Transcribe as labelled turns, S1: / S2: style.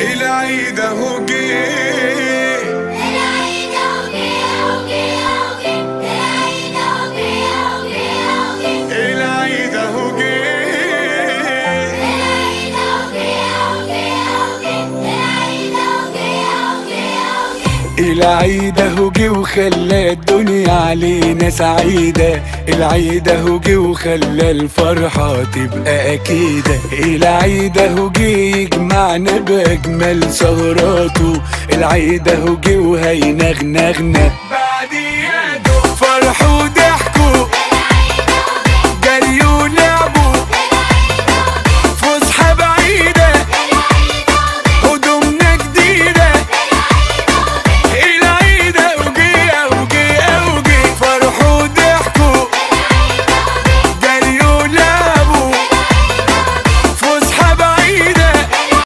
S1: العيد اهو جه،
S2: العيد اهو جه اهو جه اهو جه، العيد اهو جه اهو جه اهو جه،
S1: العيد اهو جه،
S2: العيد اهو جه اهو جه اهو جه، العيد اهو جه اهو جه اهو جه.
S3: العيد اهو جه وخلى الدنيا علينا سعيدة، العيد اهو جه وخلى الفرحة تبقى أكيدة، العيد اهو جه يجمعنا بأجمل سهراته، العيد اهو جه وهينغنغنا بعديها